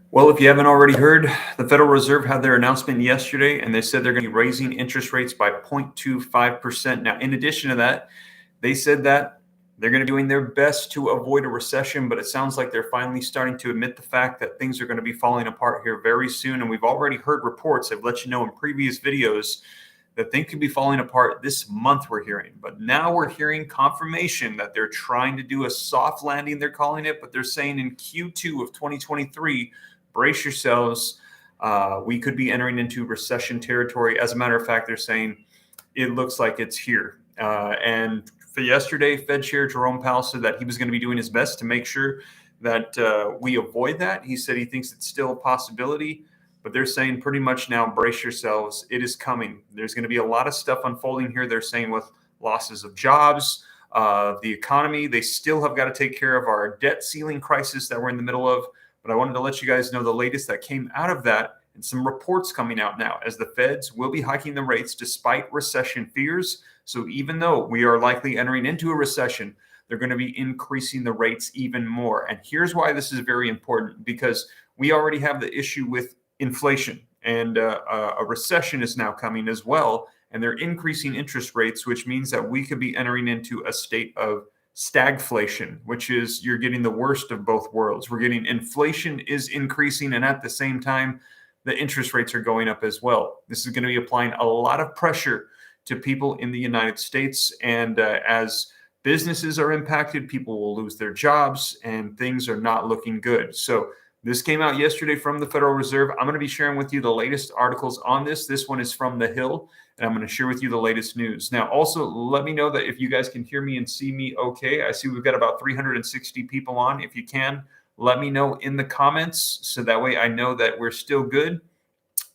Well, if you haven't already heard, the Federal Reserve had their announcement yesterday, and they said they're going to be raising interest rates by 0.25%. Now, in addition to that, they said that they're going to be doing their best to avoid a recession, but it sounds like they're finally starting to admit the fact that things are going to be falling apart here very soon. And we've already heard reports, I've let you know in previous videos, that things could be falling apart this month, we're hearing. But now we're hearing confirmation that they're trying to do a soft landing, they're calling it, but they're saying in Q2 of 2023, brace yourselves. We could be entering into recession territory. As a matter of fact, they're saying it looks like it's here. And for yesterday, Fed Chair Jerome Powell said that he was going to be doing his best to make sure that we avoid that. He said he thinks it's still a possibility, but they're saying pretty much now, brace yourselves. It is coming. There's going to be a lot of stuff unfolding here. They're saying with losses of jobs, the economy, they still have got to take care of our debt ceiling crisis that we're in the middle of. But I wanted to let you guys know the latest that came out of that and some reports coming out now as the Feds will be hiking the rates despite recession fears. So even though we are likely entering into a recession, they're going to be increasing the rates even more. And here's why this is very important, because we already have the issue with inflation, and a recession is now coming as well. And they're increasing interest rates, which means that we could be entering into a state of stagflation, which is you're getting the worst of both worlds. We're getting inflation is increasing, and at the same time, the interest rates are going up as well. This is going to be applying a lot of pressure to people in the United States. And as businesses are impacted, people will lose their jobs, and things are not looking good. So this came out yesterday from the Federal Reserve. I'm going to be sharing with you the latest articles on this. This one is from The Hill, and I'm going to share with you the latest news. Now, also, let me know that if you guys can hear me and see me okay. I see we've got about 360 people on. If you can, let me know in the comments so that way I know that we're still good.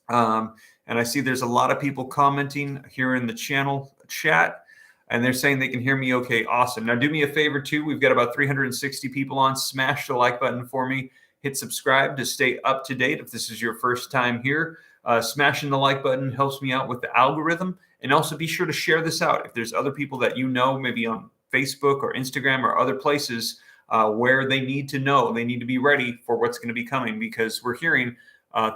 And I see there's a lot of people commenting here in the channel chat, and they're saying they can hear me okay. Awesome. Now, do me a favor, too. We've got about 360 people on. Smash the like button for me. Hit subscribe to stay up to date if this is your first time here. Smashing the like button helps me out with the algorithm. And also be sure to share this out. If there's other people that you know, maybe on Facebook or Instagram or other places where they need to know, they need to be ready for what's going to be coming, because we're hearing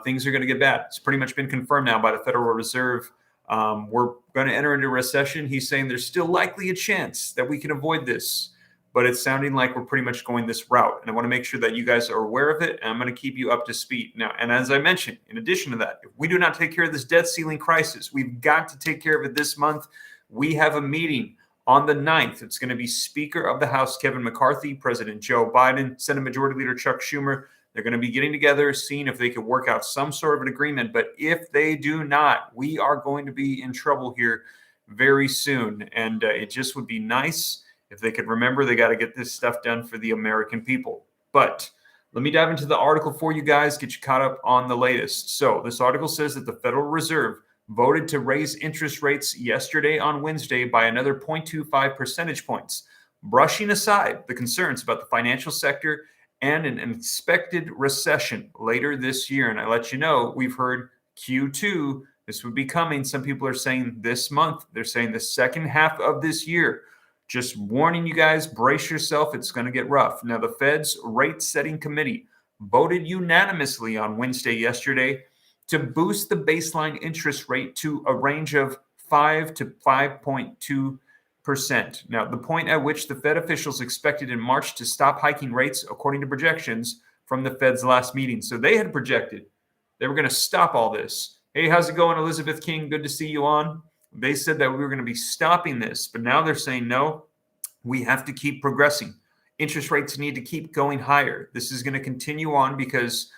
things are going to get bad. It's pretty much been confirmed now by the Federal Reserve. We're going to enter into a recession. He's saying there's still likely a chance that we can avoid this, but it's sounding like we're pretty much going this route. And I want to make sure that you guys are aware of it, and I'm going to keep you up to speed. Now, and as I mentioned, in addition to that, if we do not take care of this debt ceiling crisis, we've got to take care of it this month. We have a meeting on the 9th. It's going to be Speaker of the House Kevin McCarthy, President Joe Biden, Senate Majority Leader Chuck Schumer. They're going to be getting together, seeing if they can work out some sort of an agreement. But if they do not, we are going to be in trouble here very soon. And it just would be nice if they could remember they got to get this stuff done for the American people. But let me dive into the article for you guys, get you caught up on the latest. So this article says that the Federal Reserve voted to raise interest rates yesterday on Wednesday by another 0.25 percentage points, brushing aside the concerns about the financial sector and an expected recession later this year. And I let you know, we've heard Q2, this would be coming. Some people are saying this month. They're saying the second half of this year. Just warning you guys, brace yourself. It's going to get rough. Now, the Fed's rate setting committee voted unanimously on Wednesday yesterday to boost the baseline interest rate to a range of 5 to 5.2%. Now, the point at which the Fed officials expected in March to stop hiking rates, according to projections from the Fed's last meeting. So they had projected they were going to stop all this. Hey, how's it going, Elizabeth King? Good to see you on. They said that we were going to be stopping this, but now they're saying, no, we have to keep progressing. Interest rates need to keep going higher. This is going to continue on because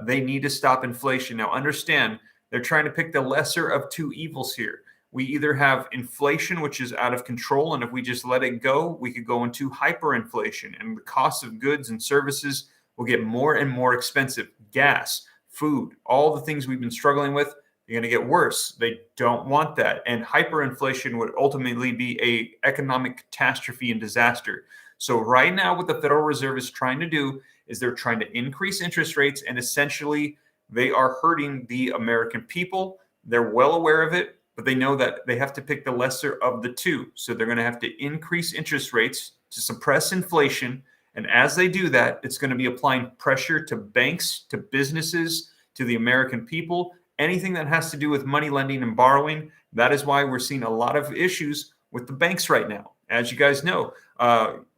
they need to stop inflation. Now, understand, they're trying to pick the lesser of two evils here. We either have inflation, which is out of control, and if we just let it go, we could go into hyperinflation, and the cost of goods and services will get more and more expensive. Gas, food, all the things we've been struggling with, they're going to get worse. They don't want that. And hyperinflation would ultimately be an economic catastrophe and disaster. So right now, what the Federal Reserve is trying to do is they're trying to increase interest rates, and essentially they are hurting the American people. They're well aware of it, but they know that they have to pick the lesser of the two. So they're going to have to increase interest rates to suppress inflation And as they do that, it's going to be applying pressure to banks, to businesses, to the American people, anything that has to do with money lending and borrowing. That is why we're seeing a lot of issues with the banks right now. As you guys know,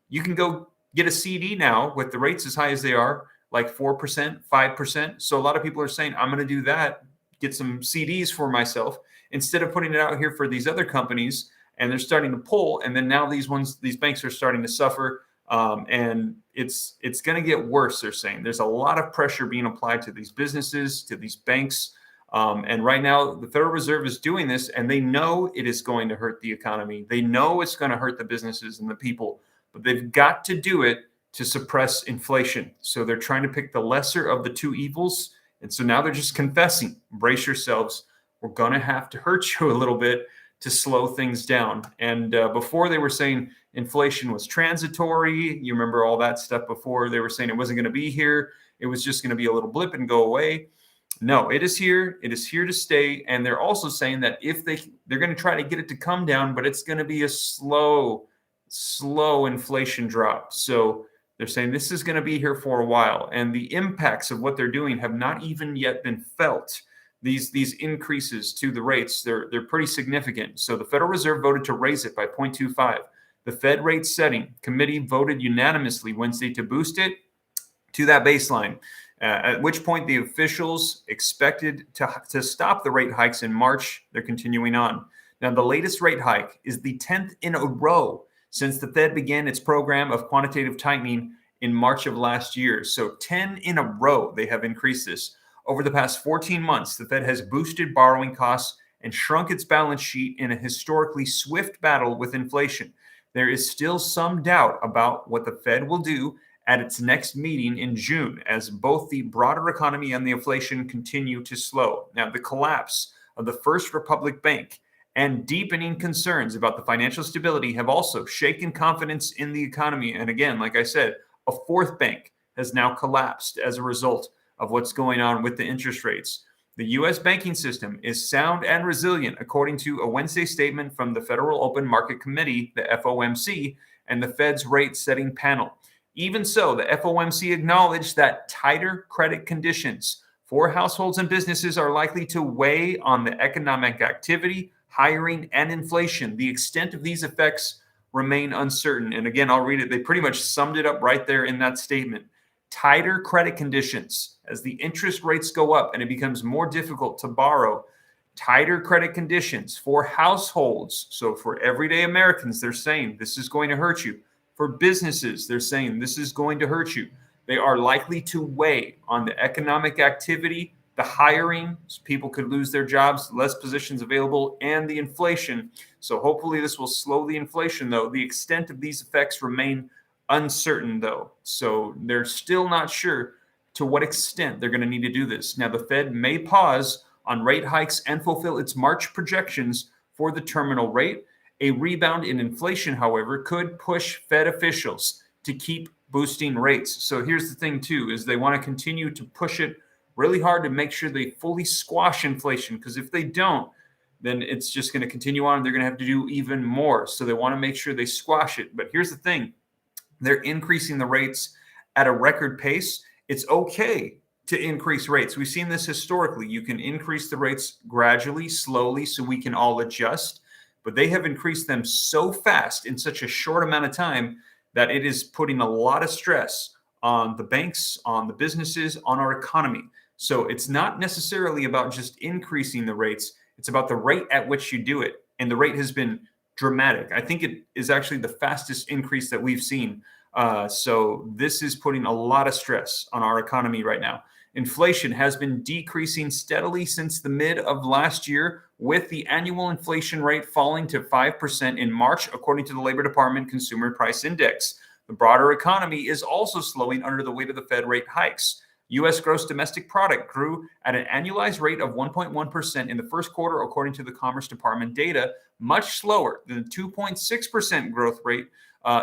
you can go get a CD now with the rates as high as they are, like 4%, 5%. So a lot of people are saying, I'm going to do that, get some CDs for myself, instead of putting it out here for these other companies. And they're starting to pull. And then now these banks are starting to suffer. And it's going to get worse, they're saying. There's a lot of pressure being applied to these businesses, to these banks. And right now, the Federal Reserve is doing this, and they know it is going to hurt the economy. They know it's going to hurt the businesses and the people, but they've got to do it to suppress inflation. So they're trying to pick the lesser of the two evils. And so now they're just confessing, brace yourselves. We're going to have to hurt you a little bit to slow things down. And before they were saying inflation was transitory. You remember all that stuff before. They were saying it wasn't going to be here. It was just going to be a little blip and go away. No, it is here. It is here to stay. And they're also saying that if they're going to try to get it to come down, but it's going to be a slow inflation drop. So they're saying this is going to be here for a while. And the impacts of what they're doing have not even yet been felt. These increases to the rates, they're pretty significant. So the Federal Reserve voted to raise it by 0.25. The Fed rate setting committee voted unanimously Wednesday to boost it to that baseline, at which point the officials expected to stop the rate hikes in March. They're continuing on. Now, the latest rate hike is the 10th in a row since the Fed began its program of quantitative tightening in March of last year. So 10 in a row, they have increased this. Over the past 14 months, the Fed has boosted borrowing costs and shrunk its balance sheet in a historically swift battle with inflation. There is still some doubt about what the Fed will do at its next meeting in June, as both the broader economy and the inflation continue to slow. Now, the collapse of the First Republic Bank and deepening concerns about the financial stability have also shaken confidence in the economy. And again, like I said, a fourth bank has now collapsed as a result of what's going on with the interest rates. The U.S. banking system is sound and resilient, according to a Wednesday statement from the Federal Open Market Committee, the FOMC, and the Fed's rate-setting panel. Even so, the FOMC acknowledged that tighter credit conditions for households and businesses are likely to weigh on the economic activity, hiring, and inflation. The extent of these effects remain uncertain. And again, I'll read it. They pretty much summed it up right there in that statement. Tighter credit conditions as the interest rates go up and it becomes more difficult to borrow. Tighter credit conditions for households. So for everyday Americans, they're saying this is going to hurt you. For businesses, they're saying this is going to hurt you. They are likely to weigh on the economic activity, the hiring, so people could lose their jobs, less positions available, and the inflation. So hopefully this will slow the inflation, though. The extent of these effects remain uncertain, though. So they're still not sure to what extent they're going to need to do this. Now, the Fed may pause on rate hikes and fulfill its March projections for the terminal rate. A rebound in inflation, however, could push Fed officials to keep boosting rates. So here's the thing, too, is they want to continue to push it really hard to make sure they fully squash inflation, because if they don't, then it's just going to continue on. They're going to have to do even more. So they want to make sure they squash it. But here's the thing. They're increasing the rates at a record pace. It's okay to increase rates. We've seen this historically. You can increase the rates gradually, slowly, so we can all adjust. But they have increased them so fast in such a short amount of time that it is putting a lot of stress on the banks, on the businesses, on our economy. So it's not necessarily about just increasing the rates. It's about the rate at which you do it. And the rate has been dramatic. I think it is actually the fastest increase that we've seen. So this is putting a lot of stress on our economy right now. Inflation has been decreasing steadily since the mid of last year, with the annual inflation rate falling to 5% in March, according to the Labor Department Consumer Price Index. The broader economy is also slowing under the weight of the Fed rate hikes. U.S. gross domestic product grew at an annualized rate of 1.1% in the first quarter, according to the Commerce Department data, much slower than the 2.6% growth rate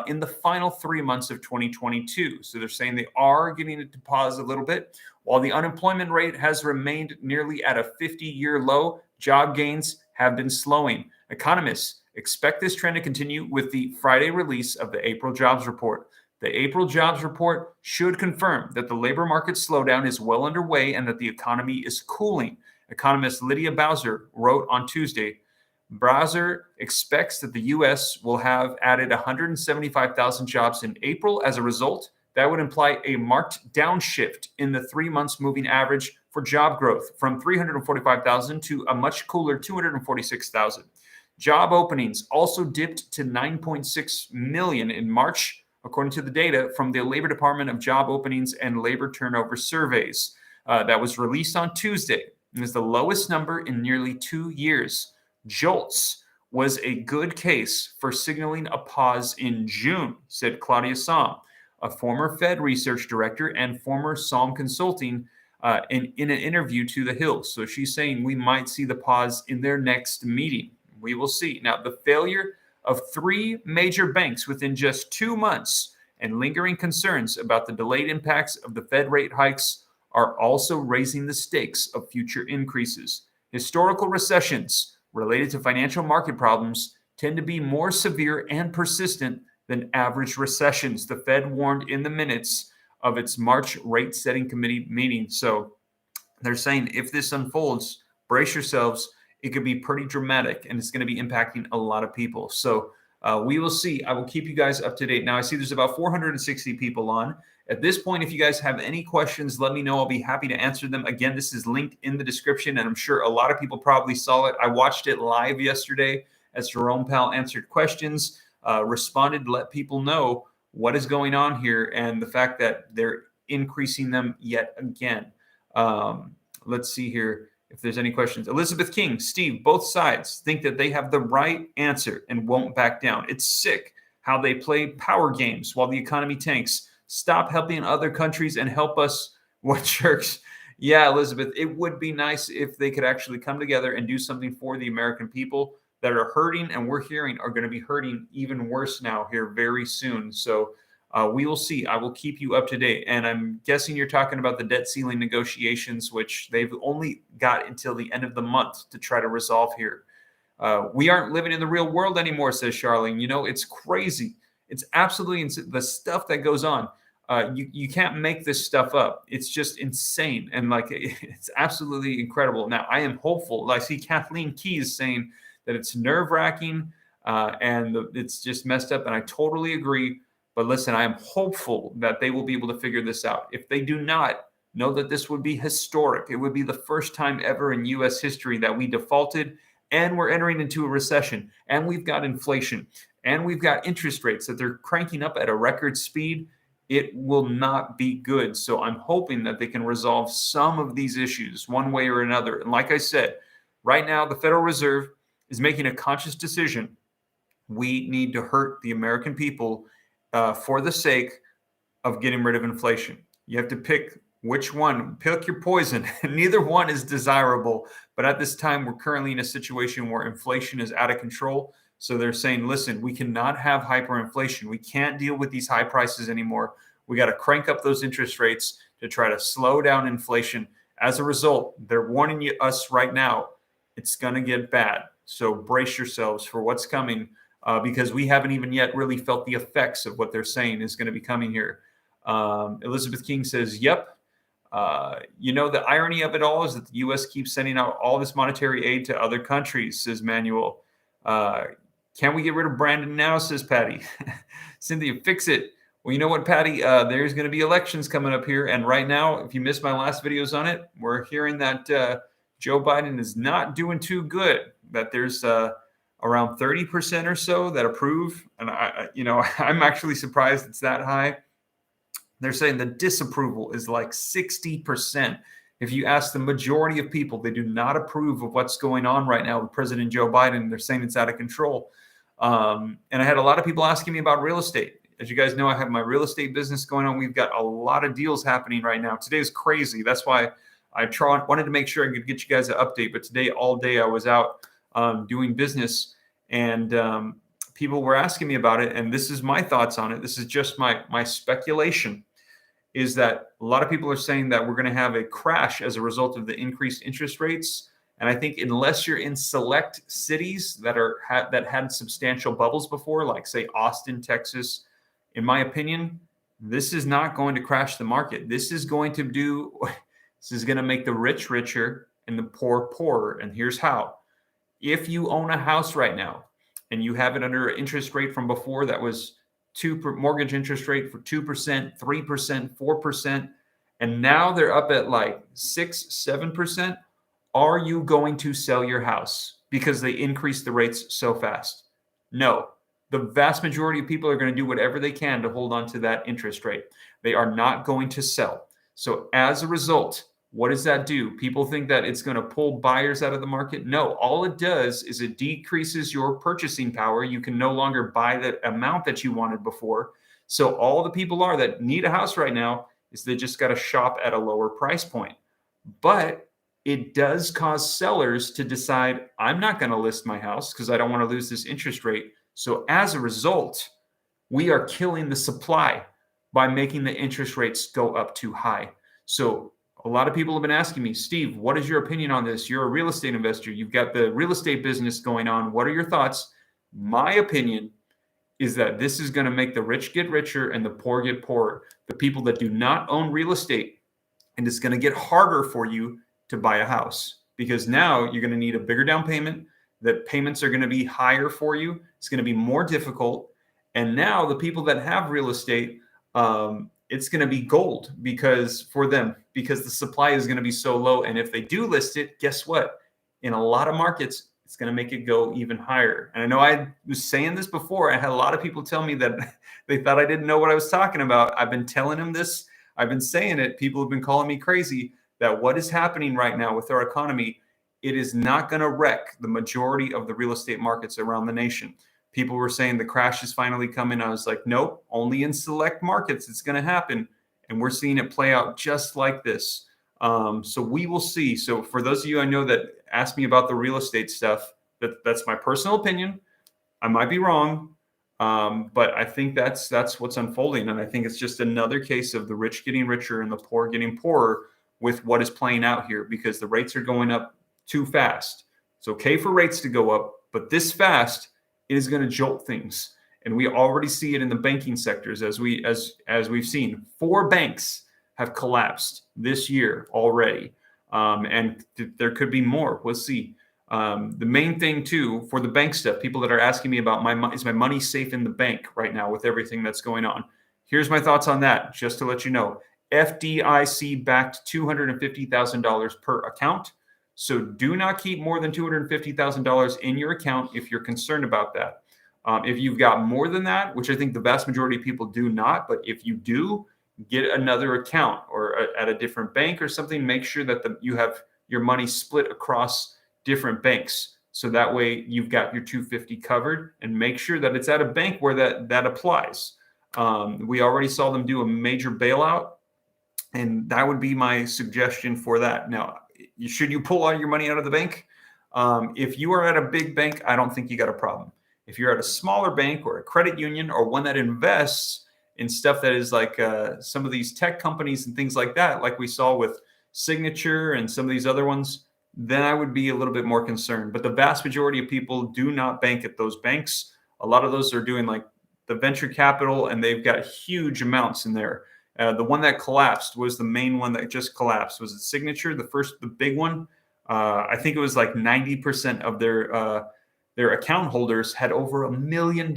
in the final 3 months of 2022. So they're saying they are getting it to pause a little bit. While the unemployment rate has remained nearly at a 50-year low, job gains have been slowing. Economists expect this trend to continue with the Friday release of the April jobs report. The April jobs report should confirm that the labor market slowdown is well underway and that the economy is cooling. Economist Lydia Bowser wrote on Tuesday, Bowser expects that the U.S. will have added 175,000 jobs in April. As a result, that would imply a marked downshift in the 3 months moving average for job growth from 345,000 to a much cooler 246,000. Job openings also dipped to 9.6 million in March, according to the data from the Labor Department of Job Openings and Labor Turnover Surveys. That was released on Tuesday. It was the lowest number in nearly 2 years. JOLTS was a good case for signaling a pause in June, said Claudia Sahm, a former Fed research director and former Sahm Consulting, in an interview to The Hill. So she's saying we might see the pause in their next meeting. We will see. Now, the failure of 3 major banks within just 2 months and lingering concerns about the delayed impacts of the Fed rate hikes are also raising the stakes of future increases. Historical recessions related to financial market problems tend to be more severe and persistent than average recessions, the Fed warned in the minutes of its March rate setting committee meeting. So they're saying if this unfolds, brace yourselves. It could be pretty dramatic and it's going to be impacting a lot of people. So we will see. I will keep you guys up to date. Now, I see there's about 460 people on. At this point, if you guys have any questions, let me know. I'll be happy to answer them. Again, this is linked in the description, and I'm sure a lot of people probably saw it. I watched it live yesterday as Jerome Powell answered questions, responded to let people know what is going on here and the fact that they're increasing them yet again. Let's see here if there's any questions. Elizabeth King, Steve, both sides think that they have the right answer and won't back down. It's sick how they play power games while the economy tanks. Stop helping other countries and help us. What jerks? Yeah, Elizabeth, it would be nice if they could actually come together and do something for the American people that are hurting, and we're hearing are going to be hurting even worse now here very soon. So we will see. I will keep you up to date. And I'm guessing you're talking about the debt ceiling negotiations, which they've only got until the end of the month to try to resolve here. We aren't living in the real world anymore, says Charlene. You know, it's crazy. It's absolutely the stuff that goes on. You can't make this stuff up. It's just insane. And like, it's absolutely incredible. Now, I am hopeful. I see Kathleen Keys saying that it's nerve wracking and it's just messed up. And I totally agree. But listen, I am hopeful that they will be able to figure this out. If they do not, know that this would be historic. It would be the first time ever in U.S. history that we defaulted and we're entering into a recession. And we've got inflation and we've got interest rates that they're cranking up at a record speed. It will not be good. So I'm hoping that they can resolve some of these issues one way or another. And like I said, right now, the Federal Reserve is making a conscious decision. We need to hurt the American people for the sake of getting rid of inflation. You have to pick which one. Pick your poison. Neither one is desirable. But at this time, we're currently in a situation where inflation is out of control. So they're saying, listen, we cannot have hyperinflation. We can't deal with these high prices anymore. We got to crank up those interest rates to try to slow down inflation. As a result, they're warning us right now, it's going to get bad. So brace yourselves for what's coming. Because we haven't even yet really felt the effects of what they're saying is going to be coming here. Elizabeth King says, yep. The irony of it all is that the U.S. keeps sending out all this monetary aid to other countries, says Manuel. Can we get rid of Brandon now, says Patty. Cynthia, fix it. Well, you know what, Patty? There's going to be elections coming up here. And right now, if you missed my last videos on it, we're hearing that Joe Biden is not doing too good, that there's around 30% or so that approve. And I'm actually surprised it's that high. They're saying the disapproval is like 60%. If you ask the majority of people, they do not approve of what's going on right now with President Joe Biden. They're saying it's out of control. And I had a lot of people asking me about real estate. As you guys know, I have my real estate business going on. We've got a lot of deals happening right now. Today is crazy. That's why I wanted to make sure I could get you guys an update. But today, all day, I was out doing business. And people were asking me about it. And this is my thoughts on it. This is just my speculation, is that a lot of people are saying that we're going to have a crash as a result of the increased interest rates. And I think unless you're in select cities that had substantial bubbles before, like say Austin, Texas, in my opinion, This is not going to crash the market. This is going to make the rich richer and the poor poorer. And here's how. If you own a house right now and you have it under an interest rate from before that was mortgage interest rate for 2%, 3%, 4%, and now they're up at like 6, 7%, are you going to sell your house because they increased the rates so fast? No. The vast majority of people are going to do whatever they can to hold on to that interest rate. They are not going to sell. So as a result, what does that do? People think that it's going to pull buyers out of the market. No, all it does is it decreases your purchasing power. You can no longer buy the amount that you wanted before. So all the people that need a house right now is they just got to shop at a lower price point. But it does cause sellers to decide, I'm not going to list my house because I don't want to lose this interest rate. So as a result, we are killing the supply by making the interest rates go up too high. So a lot of people have been asking me, Steve, what is your opinion on this? You're a real estate investor. You've got the real estate business going on. What are your thoughts? My opinion is that this is going to make the rich get richer and the poor get poorer. The people that do not own real estate, and it's going to get harder for you to buy a house because now you're going to need a bigger down payment. The payments are going to be higher for you. It's going to be more difficult. And now the people that have real estate, it's going to be gold because the supply is going to be so low. And if they do list it, guess what? In a lot of markets, it's going to make it go even higher. And I know I was saying this before. I had a lot of people tell me that they thought I didn't know what I was talking about. I've been telling them this. I've been saying it. People have been calling me crazy that what is happening right now with our economy, it is not going to wreck the majority of the real estate markets around the nation. People were saying the crash is finally coming. I was like, nope, only in select markets it's going to happen. And we're seeing it play out just like this. So we will see. So for those of you I know that ask me about the real estate stuff, that's my personal opinion. I might be wrong, but I think that's what's unfolding. And I think it's just another case of the rich getting richer and the poor getting poorer with what is playing out here because the rates are going up too fast. It's okay for rates to go up, but this fast is going to jolt things. And we already see it in the banking sectors as we've seen. 4 banks have collapsed this year already. And there could be more. We'll see. The main thing too, for the bank stuff, people that are asking me about is my money safe in the bank right now with everything that's going on? Here's my thoughts on that, just to let you know. FDIC backed $250,000 per account. So do not keep more than $250,000 in your account if you're concerned about that. If you've got more than that, which I think the vast majority of people do not, but if you do, get another account or at a different bank or something. Make sure that you have your money split across different banks. So that way you've got your 250 covered, and make sure that it's at a bank where that applies. We already saw them do a major bailout, and that would be my suggestion for that. Now, should you pull all your money out of the bank? If you are at a big bank, I don't think you got a problem. If you're at a smaller bank or a credit union or one that invests in stuff that is like some of these tech companies and things like that, like we saw with Signature and some of these other ones, then I would be a little bit more concerned. But the vast majority of people do not bank at those banks. A lot of those are doing like the venture capital, and they've got huge amounts in there. The one that collapsed was the main one that just collapsed. Was it Signature? The big one? I think it was like 90% of their account holders had over $1 million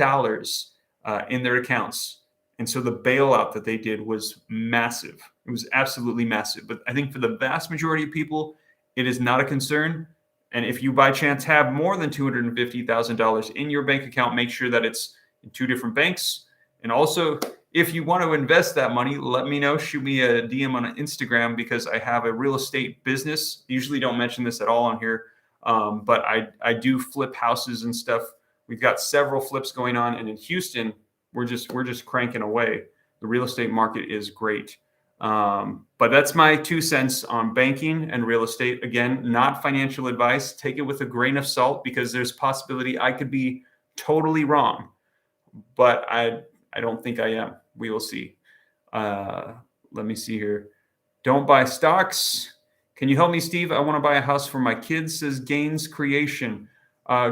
in their accounts. And so the bailout that they did was massive. It was absolutely massive. But I think for the vast majority of people, it is not a concern. And if you by chance have more than $250,000 in your bank account, make sure that it's in 2 different banks. And also, if you want to invest that money, let me know. Shoot me a DM on Instagram, because I have a real estate business. Usually don't mention this at all on here, but I do flip houses and stuff. We've got several flips going on, and in Houston, we're just cranking away. The real estate market is great. But that's my 2 cents on banking and real estate. Again, not financial advice. Take it with a grain of salt, because there's possibility I could be totally wrong, but I don't think I am. We will see. Let me see here. Don't buy stocks. Can you help me, Steve? I want to buy a house for my kids, says Gaines Creation.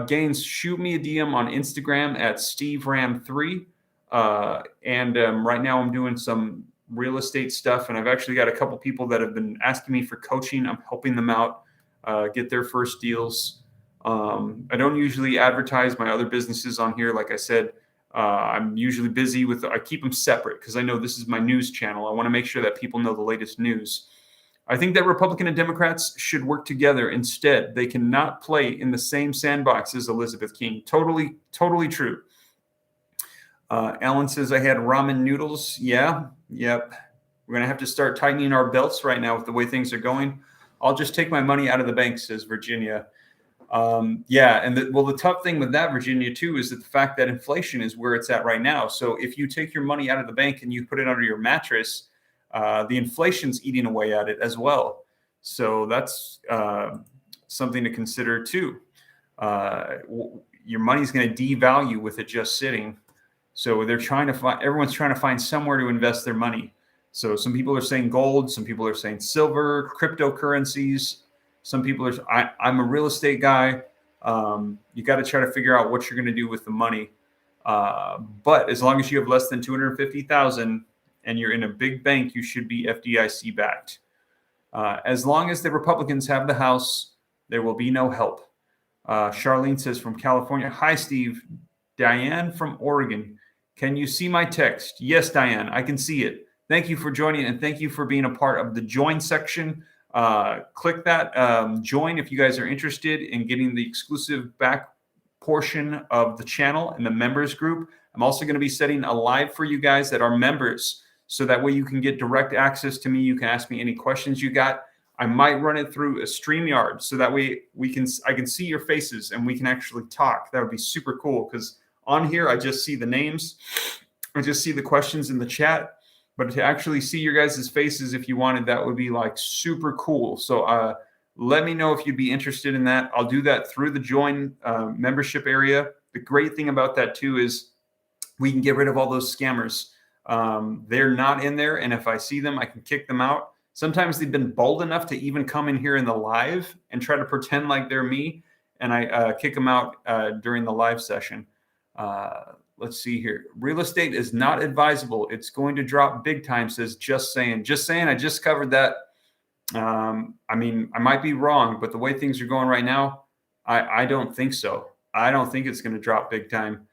Gaines, shoot me a DM on Instagram at SteveRam3. And right now I'm doing some real estate stuff, and I've actually got a couple people that have been asking me for coaching. I'm helping them out get their first deals. I don't usually advertise my other businesses on here. Like I said, I'm usually busy I keep them separate because I know this is my news channel. I want to make sure that people know the latest news. I think that Republican and Democrats should work together instead. They cannot play in the same sandbox as Elizabeth King. Totally, totally true. Alan says, I had ramen noodles. Yeah, yep. We're going to have to start tightening our belts right now with the way things are going. I'll just take my money out of the bank, says Virginia. Yeah, and the tough thing with that, Virginia, too, is that the fact that inflation is where it's at right now. So if you take your money out of the bank and you put it under your mattress, the inflation's eating away at it as well. So that's something to consider, too. Your money's going to devalue with it just sitting. So everyone's trying to find somewhere to invest their money. So some people are saying gold, some people are saying silver, cryptocurrencies. Some people I'm a real estate guy. You got to try to figure out what you're going to do with the money. But as long as you have less than 250,000 and you're in a big bank, you should be FDIC backed. As long as the Republicans have the House, there will be no help. Charlene says from California, hi, Steve. Diane from Oregon. Can you see my text? Yes, Diane, I can see it. Thank you for joining, and thank you for being a part of the join section. Click that join if you guys are interested in getting the exclusive back portion of the channel and the members group. I'm also going to be setting a live for you guys that are members, so that way you can get direct access to me. You can ask me any questions you got. I might run it through a StreamYard, so that way I can see your faces and we can actually talk. That would be super cool, because on here I just see the names, I just see the questions in the chat. But to actually see your guys' faces, if you wanted, that would be like super cool. So let me know if you'd be interested in that. I'll do that through the join membership area. The great thing about that too is we can get rid of all those scammers. They're not in there, and if I see them, I can kick them out. Sometimes they've been bold enough to even come in here in the live and try to pretend like they're me, and I kick them out during the live session. Let's see here. Real estate is not advisable. It's going to drop big time, says Just Saying. Just Saying, I just covered that. I mean, I might be wrong, but the way things are going right now, I don't think so. I don't think it's going to drop big time,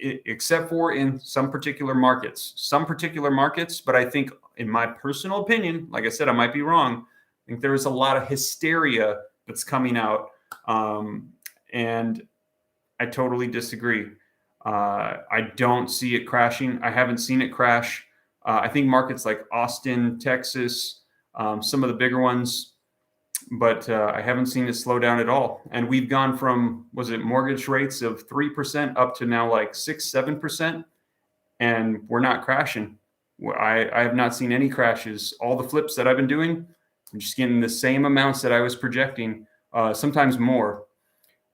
except for in some particular markets. But I think, in my personal opinion, like I said, I might be wrong. I think there is a lot of hysteria that's coming out, and I totally disagree. I don't see it crashing. I haven't seen it crash. I think markets like Austin, Texas, some of the bigger ones, but I haven't seen it slow down at all. And we've gone from, mortgage rates of 3% up to now like 6-7%, and we're not crashing. I have not seen any crashes. All the flips that I've been doing, I'm just getting the same amounts that I was projecting, sometimes more.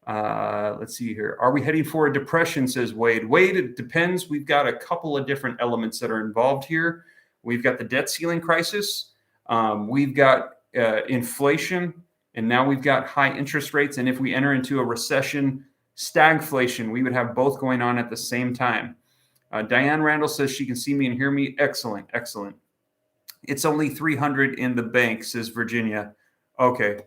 Let's see here. Are we heading for a depression, says Wade. Wade, it depends. We've got a couple of different elements that are involved here. We've got the debt ceiling crisis. We've got inflation, and now we've got high interest rates. And if we enter into a recession, stagflation, we would have both going on at the same time. Diane Randall says she can see me and hear me. Excellent, excellent. It's only 300 in the bank, says Virginia. Okay.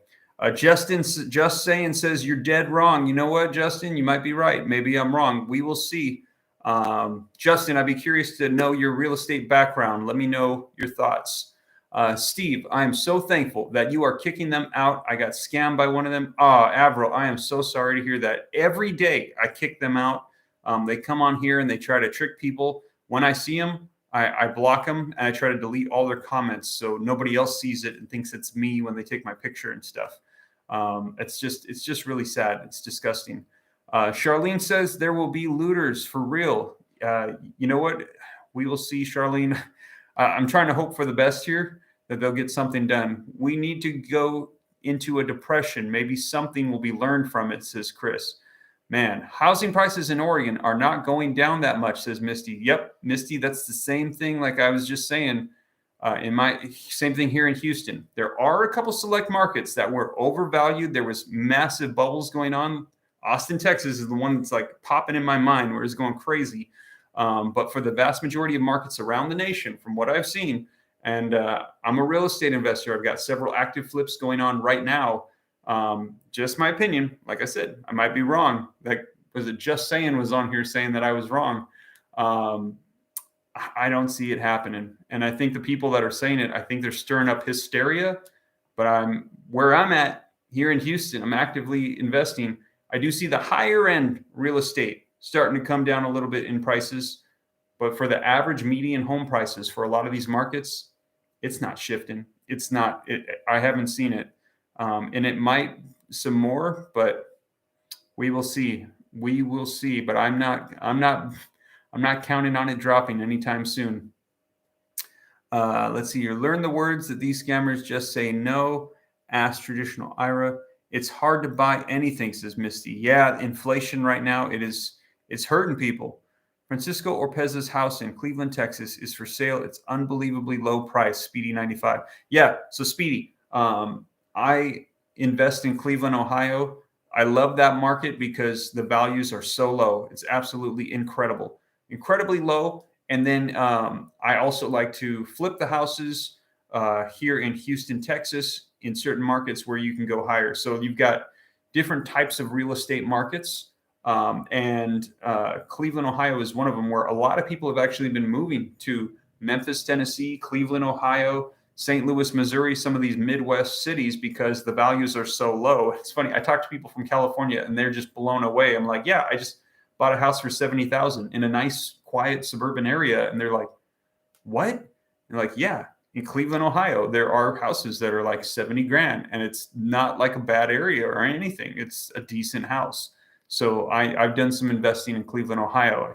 Justin Just Saying says you're dead wrong. You know what, Justin? You might be right. Maybe I'm wrong. We will see. Justin, I'd be curious to know your real estate background. Let me know your thoughts. Steve, I am so thankful that you are kicking them out. I got scammed by one of them. Avril, I am so sorry to hear that. Every day I kick them out. They come on here and they try to trick people. When I see them, I block them and I try to delete all their comments so nobody else sees it and thinks it's me when they take my picture and stuff. It's just really sad. It's disgusting. Charlene says there will be looters for real. You know what? We will see, Charlene. I'm trying to hope for the best here, that they'll get something done. We need to go into a depression. Maybe something will be learned from it, says Chris. Man, housing prices in Oregon are not going down that much, says Misty. Yep, Misty, that's the same thing like I was just saying. Same thing here in Houston. There are a couple select markets that were overvalued. There was massive bubbles going on Austin, Texas is the one that's like popping in my mind where it's going crazy. But for the vast majority of markets around the nation, from what I've seen, and I'm a real estate investor, I've got several active flips going on right now. Just my opinion. Like I said, I might be wrong. Like, was it Just Saying was on here saying that I was wrong? I don't see it happening. And I think the people that are saying it, I think they're stirring up hysteria. But where I'm at here in Houston, I'm actively investing. I do see the higher end real estate starting to come down a little bit in prices. But for the average median home prices for a lot of these markets, it's not shifting. It's not. I haven't seen it. And it might some more, but we will see. We will see. But I'm not counting on it dropping anytime soon. Let's see here. Learn the words that these scammers just say no. Ask traditional IRA. It's hard to buy anything, says Misty. Yeah, inflation right now, it's hurting people. Francisco Orpez's house in Cleveland, Texas is for sale. It's unbelievably low price. Speedy 95. Yeah, so Speedy, I invest in Cleveland, Ohio. I love that market because the values are so low. It's absolutely incredible. Incredibly low. And then I also like to flip the houses here in Houston, Texas, in certain markets where you can go higher. So you've got different types of real estate markets. And Cleveland, Ohio is one of them where a lot of people have actually been moving to Memphis, Tennessee, Cleveland, Ohio, St. Louis, Missouri, some of these Midwest cities because the values are so low. It's funny. I talk to people from California and they're just blown away. I'm like, yeah, I just bought a house for $70,000 in a nice, quiet suburban area. And they're like, what? They're like, yeah, in Cleveland, Ohio, there are houses that are like 70 grand and it's not like a bad area or anything. It's a decent house. So I've done some investing in Cleveland, Ohio.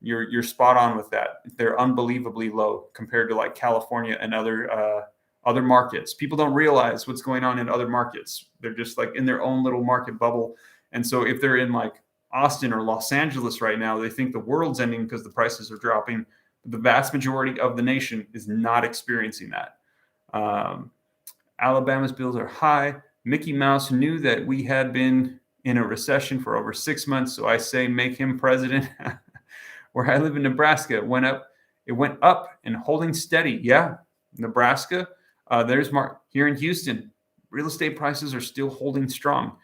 You're spot on with that. They're unbelievably low compared to like California and other markets. People don't realize what's going on in other markets. They're just like in their own little market bubble. And so if they're in like Austin or Los Angeles right now, they think the world's ending because the prices are dropping. The vast majority of the nation is not experiencing that. Alabama's bills are high. Mickey Mouse knew that we had been in a recession for over 6 months. So I say make him president. Where I live in Nebraska, it went up and holding steady. Yeah, Nebraska. There's Mark here in Houston. Real estate prices are still holding strong.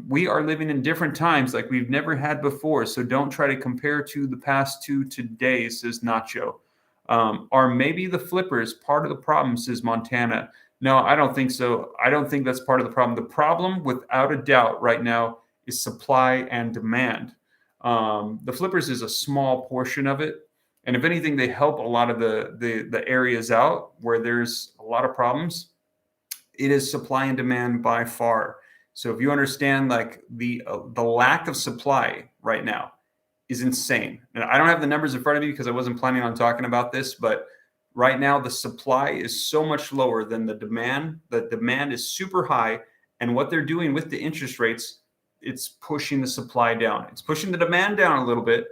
We are living in different times like we've never had before. So don't try to compare to the past to today, says Nacho. Are maybe the flippers part of the problem, says Montana. No, I don't think so. I don't think that's part of the problem. The problem, without a doubt, right now is supply and demand. The flippers is a small portion of it. And if anything, they help a lot of the areas out where there's a lot of problems. It is supply and demand by far. So if you understand like the lack of supply right now is insane. And I don't have the numbers in front of me because I wasn't planning on talking about this, but right now the supply is so much lower than the demand. The demand is super high. And what they're doing with the interest rates, it's pushing the supply down. It's pushing the demand down a little bit,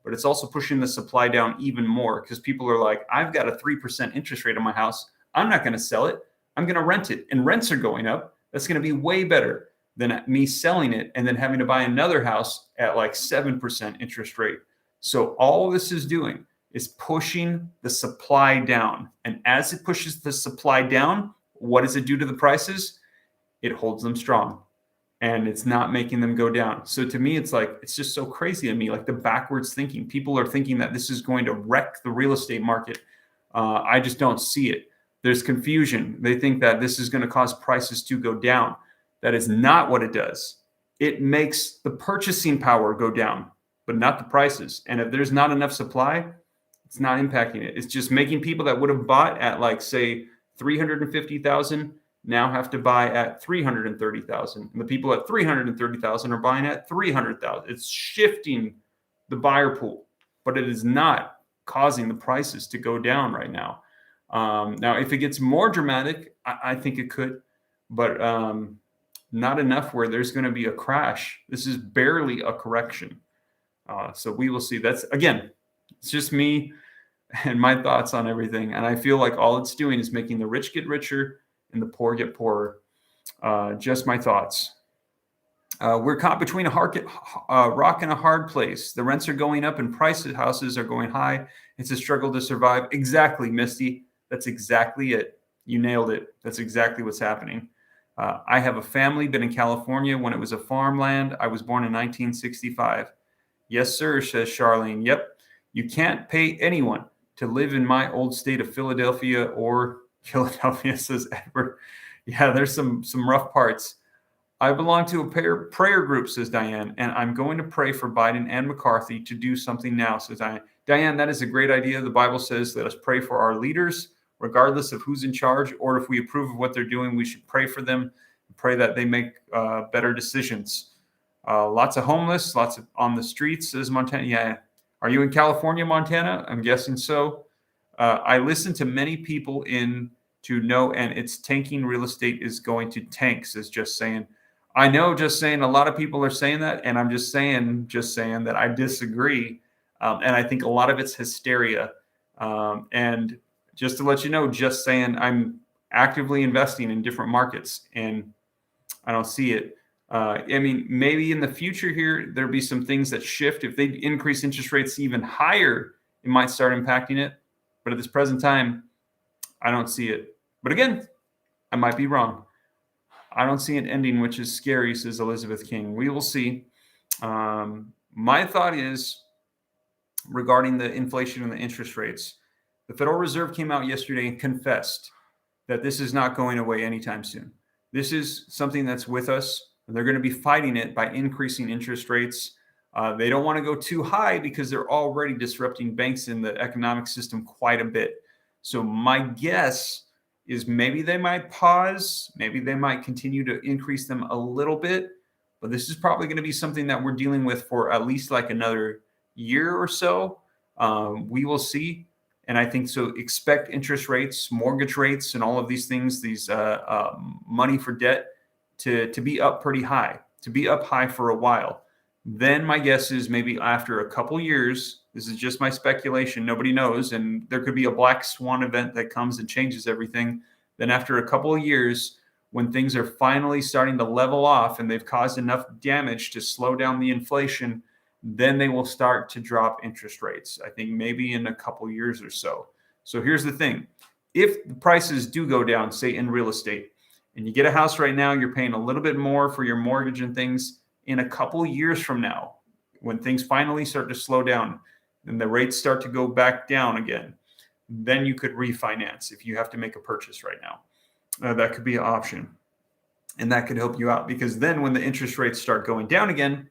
but it's also pushing the supply down even more because people are like, I've got a 3% interest rate on my house. I'm not going to sell it. I'm going to rent it. And rents are going up. That's going to be way better than me selling it and then having to buy another house at like 7% interest rate. So all this is doing is pushing the supply down. And as it pushes the supply down, what does it do to the prices? It holds them strong and it's not making them go down. So to me, it's like, it's just so crazy to me, like the backwards thinking. People are thinking that this is going to wreck the real estate market. I just don't see it. There's confusion. They think that this is going to cause prices to go down. That is not what it does. It makes the purchasing power go down, but not the prices. And if there's not enough supply, it's not impacting it. It's just making people that would have bought at like, say, 350,000 now have to buy at 330,000. And the people at 330,000 are buying at 300,000. It's shifting the buyer pool, but it is not causing the prices to go down right now. Now, if it gets more dramatic, I think it could, but not enough where there's going to be a crash. This is barely a correction. So we will see. That's, again, it's just me and my thoughts on everything. And I feel like all it's doing is making the rich get richer and the poor get poorer. Just my thoughts. We're caught between a rock and a hard place. The rents are going up and prices of houses are going high. It's a struggle to survive. Exactly, Misty. That's exactly it. You nailed it. That's exactly what's happening. I have a family, been in California when it was a farmland. I was born in 1965. Yes, sir, says Charlene. Yep. You can't pay anyone to live in my old state of Philadelphia or Philadelphia, says Edward. Yeah, there's some rough parts. I belong to a prayer group, says Diane, and I'm going to pray for Biden and McCarthy to do something now, says Diane. Diane, that is a great idea. The Bible says, let us pray for our leaders, regardless of who's in charge, or if we approve of what they're doing, we should pray for them, pray that they make better decisions. Lots of homeless, lots of on the streets, says Montana. Yeah. Are you in California, Montana? I'm guessing so. I listen to many people to know, and it's tanking real estate is going to tank, says Just Saying. I know, Just Saying, a lot of people are saying that, and I'm just saying that I disagree. And I think a lot of it's hysteria. And just to let you know, Just Saying, I'm actively investing in different markets, and I don't see it. I mean, maybe in the future here, there'll be some things that shift. If they increase interest rates even higher, it might start impacting it. But at this present time, I don't see it. But again, I might be wrong. I don't see an ending, which is scary, says Elizabeth King. We will see. My thought is regarding the inflation and the interest rates. The Federal Reserve came out yesterday and confessed that this is not going away anytime soon. This is something that's with us, and they're going to be fighting it by increasing interest rates. They don't want to go too high because they're already disrupting banks in the economic system quite a bit. So my guess is maybe they might pause, maybe they might continue to increase them a little bit, but this is probably going to be something that we're dealing with for at least like another year or so. We will see. And I think so. Expect interest rates, mortgage rates, and all of these things, these money for debt to be up pretty high, to be up high for a while. Then my guess is maybe after a couple years, this is just my speculation, nobody knows, and there could be a black swan event that comes and changes everything. Then after a couple of years, when things are finally starting to level off and they've caused enough damage to slow down the inflation, then they will start to drop interest rates. I think maybe in a couple years or so. So here's the thing. If the prices do go down, say in real estate, and you get a house right now, you're paying a little bit more for your mortgage and things. In a couple years from now, when things finally start to slow down and the rates start to go back down again, then you could refinance if you have to make a purchase right now. That could be an option. And that could help you out, because then when the interest rates start going down again,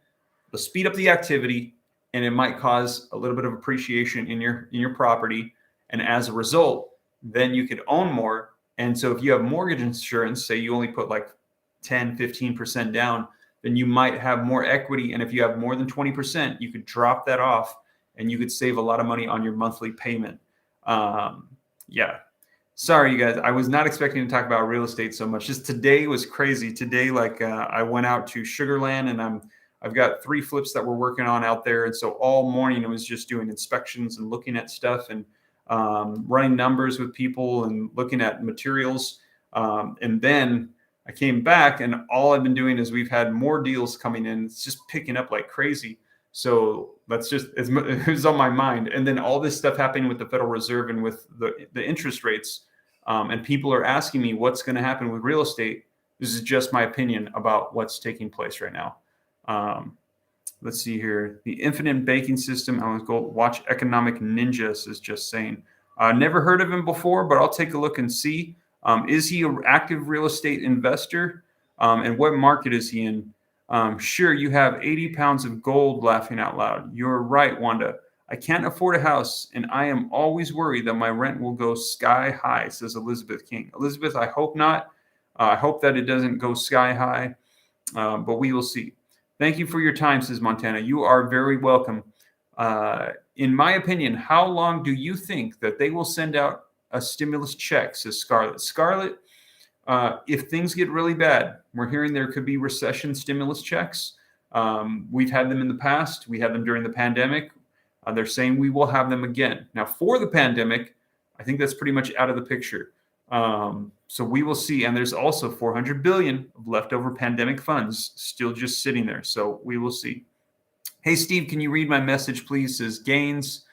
it'll speed up the activity, and it might cause a little bit of appreciation in your property. And as a result, then you could own more. And so if you have mortgage insurance, say you only put like 10, 15% down, then you might have more equity. And if you have more than 20%, you could drop that off and you could save a lot of money on your monthly payment. Yeah. Sorry, you guys. I was not expecting to talk about real estate so much. Just today was crazy. Today, I went out to Sugar Land, and I've got 3 flips that we're working on out there. And so all morning I was just doing inspections and looking at stuff and running numbers with people and looking at materials. And then I came back, and all I've been doing is we've had more deals coming in. It's just picking up like crazy. So that's just, it was on my mind. And then all this stuff happening with the Federal Reserve and with the interest rates. And people are asking me what's going to happen with real estate. This is just my opinion about what's taking place right now. Let's see here. The infinite banking system. I was going to watch Economic Ninjas is Just Saying. Never heard of him before, but I'll take a look and see. Is he an active real estate investor? And what market is he in? Sure, you have 80 pounds of gold, laughing out loud. You're right, Wanda. I can't afford a house, and I am always worried that my rent will go sky high, says Elizabeth King. Elizabeth, I hope not. I hope that it doesn't go sky high, but we will see. Thank you for your time, says Montana. You are very welcome. In my opinion, how long do you think that they will send out a stimulus check, says Scarlett. Scarlett, if things get really bad, we're hearing there could be recession stimulus checks. We've had them in the past. We had them during the pandemic. They're saying we will have them again. Now, for the pandemic, I think that's pretty much out of the picture. So we will see. And there's also 400 billion of leftover pandemic funds still just sitting there. So we will see. Hey, Steve, can you read my message, please? Says Gaines.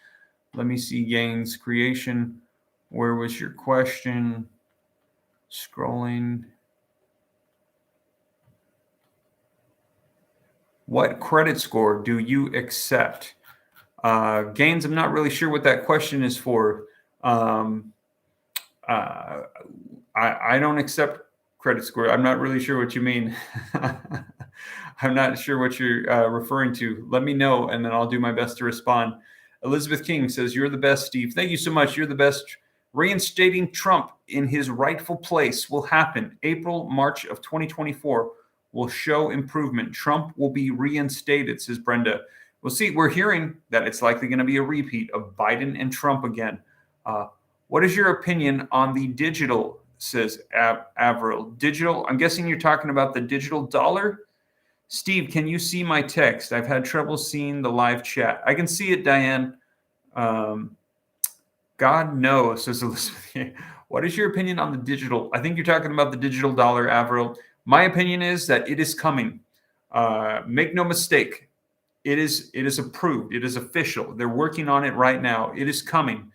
Let me see Gaines creation. Where was your question? Scrolling. What credit score do you accept? Gaines, I'm not really sure what that question is for. I don't accept credit score. I'm not really sure what you mean. I'm not sure what you're referring to. Let me know, and then I'll do my best to respond. Elizabeth King says, "You're the best, Steve. Thank you so much. You're the best. Reinstating Trump in his rightful place will happen. April, March of 2024 will show improvement. Trump will be reinstated," says Brenda. We'll see. We're hearing that it's likely going to be a repeat of Biden and Trump again. What is your opinion on the digital, says Avril? Digital, I'm guessing you're talking about the digital dollar. Steve, can you see my text? I've had trouble seeing the live chat. I can see it, Diane. God knows, says Elizabeth. What is your opinion on the digital? I think you're talking about the digital dollar, Avril. My opinion is that it is coming. Make no mistake. It is approved. It is official. They're working on it right now. It is coming.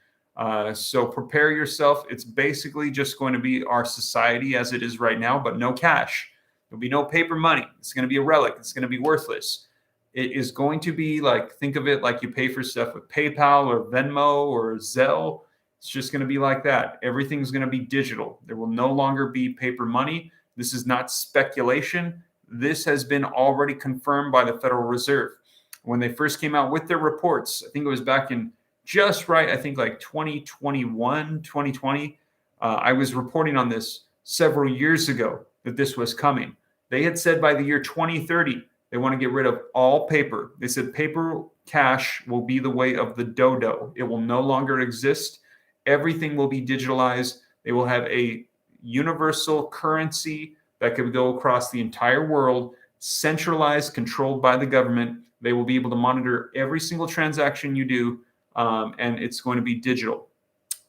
So prepare yourself. It's basically just going to be our society as it is right now, but no cash. There'll be no paper money. It's going to be a relic. It's going to be worthless. It is going to be like, think of it like you pay for stuff with PayPal or Venmo or Zelle. It's just going to be like that. Everything's going to be digital. There will no longer be paper money. This is not speculation. This has been already confirmed by the Federal Reserve. When they first came out with their reports, I think it was back in just right, I think like 2021, 2020, I was reporting on this several years ago that this was coming. They had said by the year 2030, they want to get rid of all paper. They said paper cash will be the way of the dodo. It will no longer exist. Everything will be digitalized. They will have a universal currency that could go across the entire world, centralized, controlled by the government. They will be able to monitor every single transaction you do, and it's going to be digital.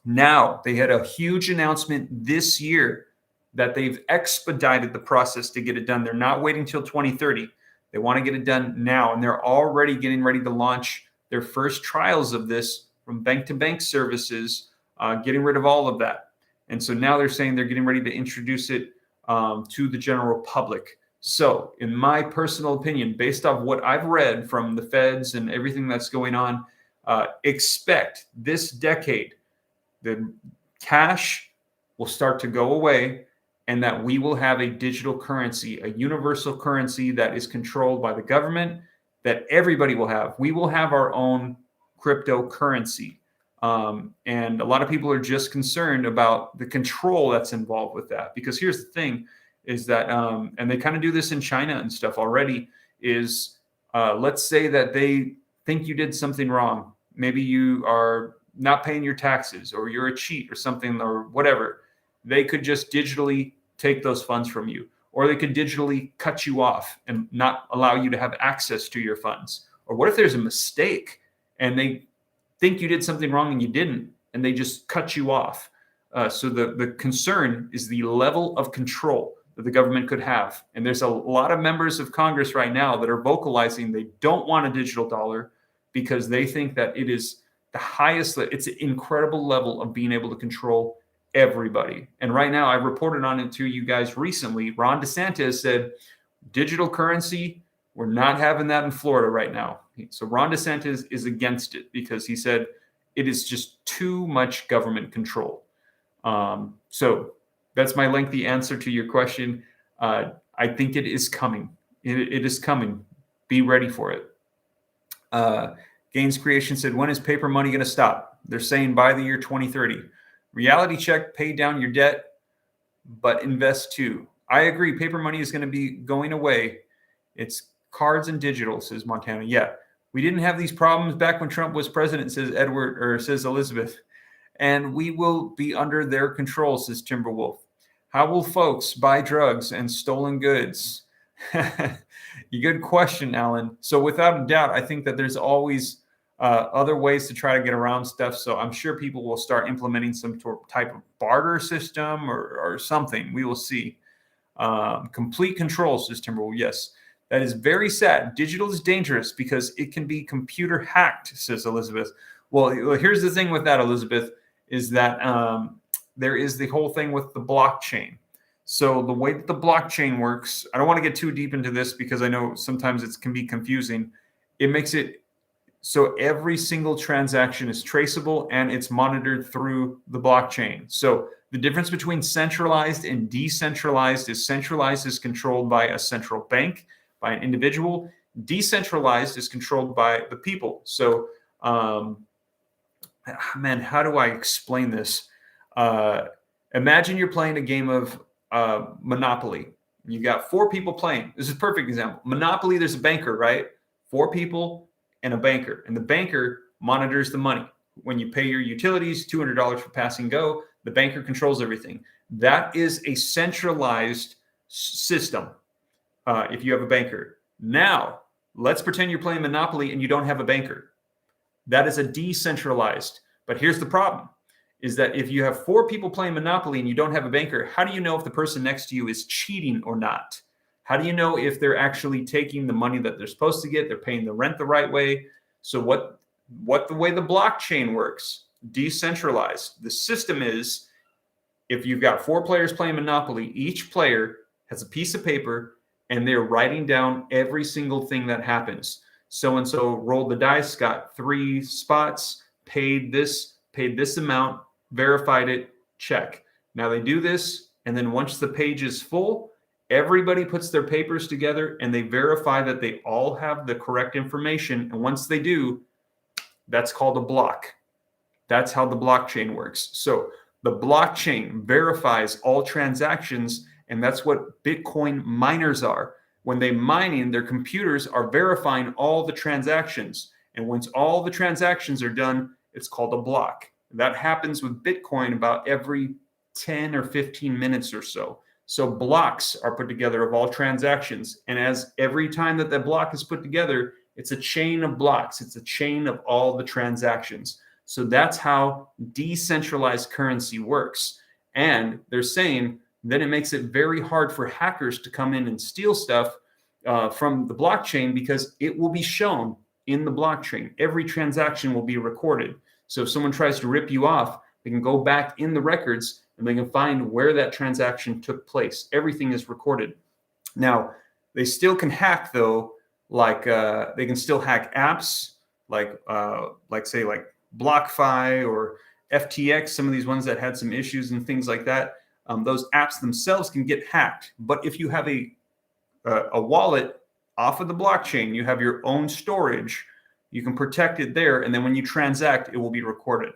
Now, they had a huge announcement this year that they've expedited the process to get it done. They're not waiting till 2030. They want to get it done now, and they're already getting ready to launch their first trials of this from bank-to-bank services, getting rid of all of that. And so now they're saying they're getting ready to introduce it to the general public. So in my personal opinion, based off what I've read from the feds and everything that's going on, expect this decade the cash will start to go away and that we will have a digital currency, a universal currency that is controlled by the government, that everybody will have. We will have our own cryptocurrency. And a lot of people are just concerned about the control that's involved with that. Because here's the thing, is that, and they kind of do this in China and stuff already, is let's say that they think you did something wrong. Maybe you are not paying your taxes, or you're a cheat or something, or whatever. They could just digitally take those funds from you, or they could digitally cut you off and not allow you to have access to your funds. Or what if there's a mistake and they think you did something wrong and you didn't, and they just cut you off? So the concern is the level of control that the government could have. And there's a lot of members of Congress right now that are vocalizing they don't want a digital dollar because they think that it is the highest, it's an incredible level of being able to control everybody. And right now, I reported on it to you guys recently. Ron DeSantis said, digital currency, we're not having that in Florida right now. So Ron DeSantis is against it because he said it is just too much government control. So that's my lengthy answer to your question. I think it is coming. It is coming. Be ready for it. Gaines Creation said, when is paper money going to stop? They're saying by the year 2030. Reality check, pay down your debt, but invest too. I agree. Paper money is going to be going away. It's cards and digital, says Montana. Yeah, we didn't have these problems back when Trump was president, says Edward, or says Elizabeth. And we will be under their control, says Timberwolf. How will folks buy drugs and stolen goods? Good question, Alan. So without a doubt, I think that there's always other ways to try to get around stuff. So I'm sure people will start implementing some type of barter system or something. We will see. Complete control system rule. Yes, that is very sad. Digital is dangerous because it can be computer hacked, says Elizabeth. Well, here's the thing with that, Elizabeth, is that there is the whole thing with the blockchain. So the way that the blockchain works, I don't want to get too deep into this because I know sometimes it can be confusing. It makes it so every single transaction is traceable and it's monitored through the blockchain. So the difference between centralized and decentralized is centralized is controlled by a central bank, by an individual. Decentralized is controlled by the people. So, man, how do I explain this? Imagine you're playing a game of Monopoly. You got 4 people playing. This is a perfect example. Monopoly, there's a banker, right? 4 people and a banker. And the banker monitors the money. When you pay your utilities, $200 for passing go, the banker controls everything. That is a centralized system if you have a banker. Now, let's pretend you're playing Monopoly and you don't have a banker. That is a decentralized. But here's the problem, is that if you have 4 people playing Monopoly and you don't have a banker, how do you know if the person next to you is cheating or not? How do you know if they're actually taking the money that they're supposed to get, they're paying the rent the right way? So what the way the blockchain works, decentralized. The system is, if you've got 4 players playing Monopoly, each player has a piece of paper and they're writing down every single thing that happens. So-and-so rolled the dice, got 3 spots, paid this amount, verified it, check. Now they do this, and then once the page is full, everybody puts their papers together and they verify that they all have the correct information. And once they do, that's called a block. That's how the blockchain works. So the blockchain verifies all transactions, and that's what Bitcoin miners are. When they mining, their computers are verifying all the transactions. And once all the transactions are done, it's called a block. That happens with Bitcoin about every 10 or 15 minutes or so. So blocks are put together of all transactions. And as every time that that block is put together, it's a chain of blocks. It's a chain of all the transactions. So that's how decentralized currency works. And they're saying that it makes it very hard for hackers to come in and steal stuff from the blockchain because it will be shown in the blockchain. Every transaction will be recorded. So if someone tries to rip you off, they can go back in the records and they can find where that transaction took place. Everything is recorded. Now, they still can hack, though, like they can still hack apps like say BlockFi or FTX, some of these ones that had some issues and things like that. Those apps themselves can get hacked. But if you have a wallet off of the blockchain, you have your own storage, you can protect it there. And then when you transact, it will be recorded.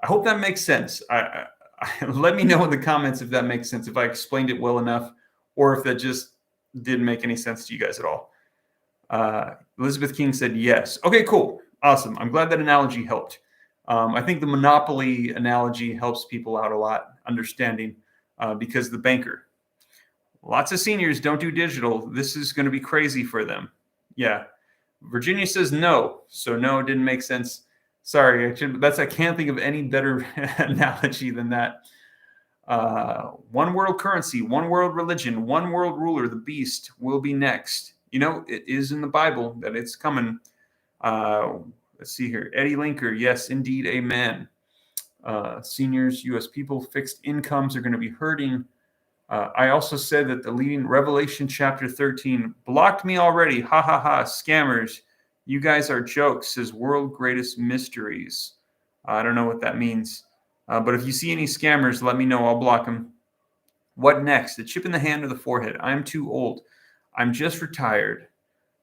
I hope that makes sense. Let me know in the comments if that makes sense, if I explained it well enough, or if that just didn't make any sense to you guys at all. Elizabeth King said yes. Okay, cool. Awesome. I'm glad that analogy helped. I think the Monopoly analogy helps people out a lot, understanding, because the banker. Lots of seniors don't do digital. This is going to be crazy for them. Yeah. Virginia says no. So no, it didn't make sense. Sorry, I can't think of any better analogy than that. One world currency, one world religion, one world ruler, the beast will be next. You know, it is in the Bible that it's coming. Let's see here. Eddie Linker, yes, indeed, amen. Seniors, U.S. people, fixed incomes are going to be hurting. I also said that the leading Revelation chapter 13 blocked me already. Ha, ha, ha, scammers. You guys are jokes, says World Greatest Mysteries. I don't know what that means. But if you see any scammers, let me know. I'll block them. What next? The chip in the hand or the forehead? I'm too old. I'm just retired.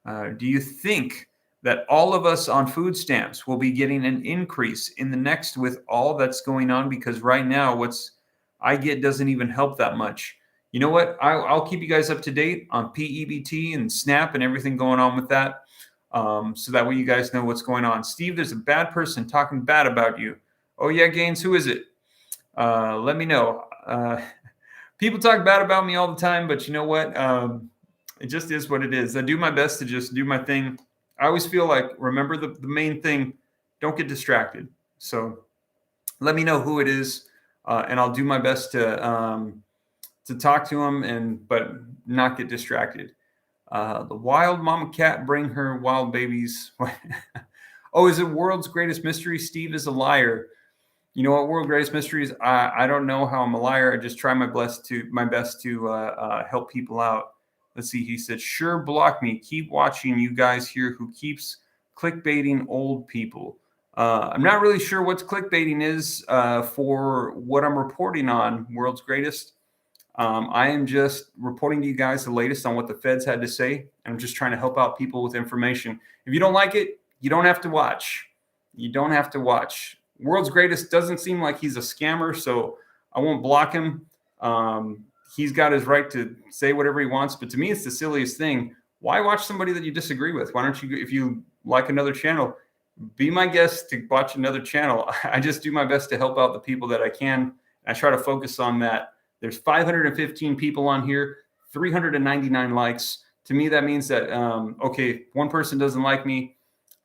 Do you think that all of us on food stamps will be getting an increase in the next with all that's going on? Because right now, what's I get doesn't even help that much. You know what? I'll keep you guys up to date on PEBT and SNAP and everything going on with that. So that way you guys know what's going on. Steve, there's a bad person talking bad about you. Oh, yeah, Gaines, who is it? Let me know. People talk bad about me all the time, but you know what? It just is what it is. I do my best to just do my thing. I always feel like, remember the main thing, don't get distracted. So let me know who it is, and I'll do my best to talk to him, but not get distracted. The wild mama cat bring her wild babies. Oh, is it world's greatest mystery? Steve is a liar. You know what? World greatest mysteries. I don't know how I'm a liar. I just try my best to help people out. Let's see. He said, "Sure, block me. Keep watching you guys here who keeps clickbaiting old people." I'm not really sure what's clickbaiting is for what I'm reporting on. World's greatest. I am just reporting to you guys the latest on what the feds had to say. I'm just trying to help out people with information. If you don't like it, you don't have to watch. You don't have to watch. World's greatest doesn't seem like he's a scammer, so I won't block him. He's got his right to say whatever he wants, but to me, it's the silliest thing. Why watch somebody that you disagree with? Why don't you, if you like another channel, be my guest to watch another channel? I just do my best to help out the people that I can. I try to focus on that. There's 515 people on here, 399 likes. To me, that means that, okay, one person doesn't like me.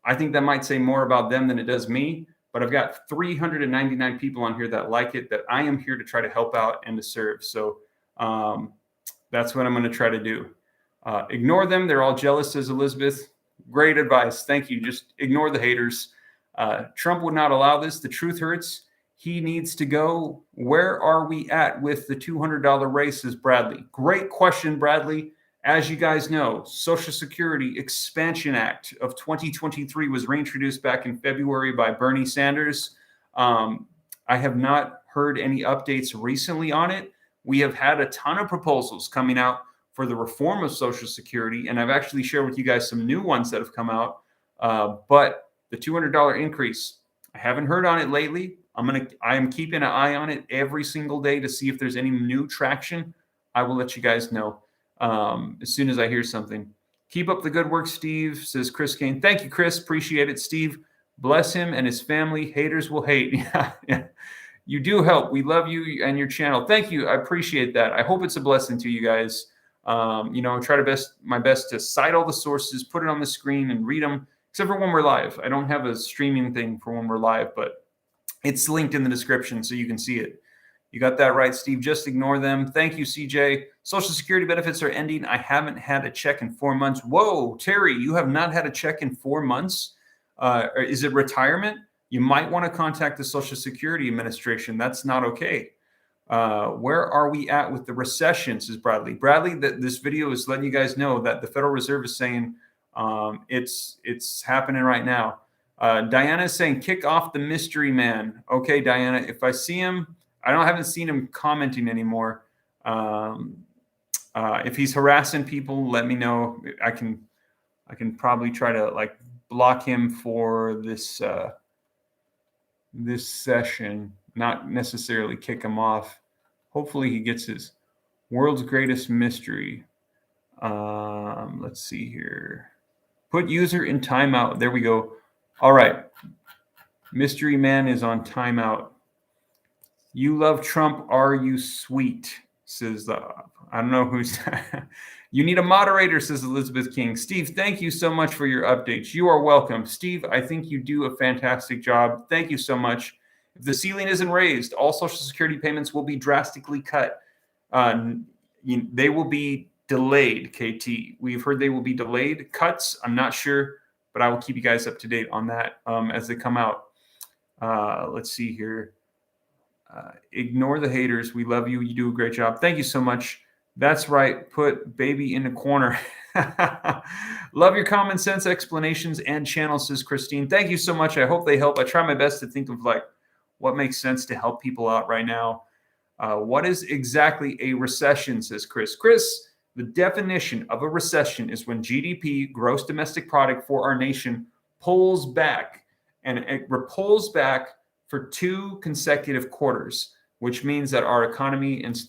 I think that might say more about them than it does me, but I've got 399 people on here that like it, that I am here to try to help out and to serve. So that's what I'm going to try to do. Ignore them. They're all jealous, says Elizabeth. Great advice. Thank you. Just ignore the haters. Trump would not allow this. The truth hurts. He needs to go. Where are we at with the $200 race, says Bradley? Great question, Bradley. As you guys know, Social Security Expansion Act of 2023 was reintroduced back in February by Bernie Sanders. I have not heard any updates recently on it. We have had a ton of proposals coming out for the reform of Social Security, and I've actually shared with you guys some new ones that have come out. But the $200 increase, I haven't heard on it lately. I am keeping an eye on it every single day to see if there's any new traction. I will let you guys know as soon as I hear something. Keep up the good work, Steve, says Chris Kane. Thank you, Chris. Appreciate it, Steve. Bless him and his family. Haters will hate. Yeah. You do help. We love you and your channel. Thank you. I appreciate that. I hope it's a blessing to you guys. I try my best to cite all the sources, put it on the screen and read them, except for when we're live. I don't have a streaming thing for when we're live, but it's linked in the description so you can see it. You got that right, Steve. Just ignore them. Thank you, CJ. Social Security benefits are ending. I haven't had a check in 4 months. Whoa, Terry, you have not had a check in 4 months? Is it retirement? You might want to contact the Social Security Administration. That's not okay. Where are we at with the recession, says Bradley. Bradley, this video is letting you guys know that the Federal Reserve is saying it's happening right now. Diana is saying, kick off the mystery man. Okay, Diana, if I see him, I haven't seen him commenting anymore. If he's harassing people, let me know. I can probably try to block him for this this session, not necessarily kick him off. Hopefully he gets his world's greatest mystery. Let's see here. Put user in timeout. There we go. All right. Mystery man is on timeout. You love Trump. Are you sweet? Says I don't know who's. You need a moderator, says Elizabeth King. Steve, thank you so much for your updates. You are welcome. Steve, I think you do a fantastic job. Thank you so much. If the ceiling isn't raised, all Social Security payments will be drastically cut. They will be delayed, KT. We've heard they will be delayed. Cuts, I'm not sure, but I will keep you guys up to date on that as they come out. Let's see here. Ignore the haters. We love you. You do a great job. Thank you so much. That's right. Put baby in the corner. Love your common sense explanations and channel, says Christine. Thank you so much. I hope they help. I try my best to think of what makes sense to help people out right now. What is exactly a recession, says Chris. Chris, the definition of a recession is when GDP, gross domestic product for our nation, pulls back, and it pulls back for 2 consecutive quarters, which means that our economy and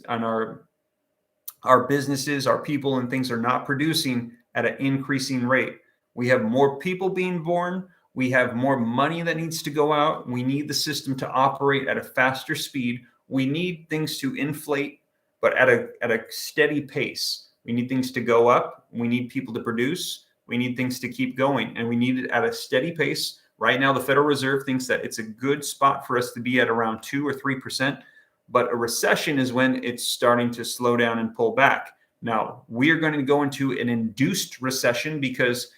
our businesses, our people and things are not producing at an increasing rate. We have more people being born. We have more money that needs to go out. We need the system to operate at a faster speed. We need things to inflate, but at a steady pace. We need things to go up. We need people to produce. We need things to keep going, and we need it at a steady pace Right now, the Federal Reserve thinks that it's a good spot for us to be at around 2 or 3%. But a recession is when it's starting to slow down and pull back. Now, we are going to go into an induced recession because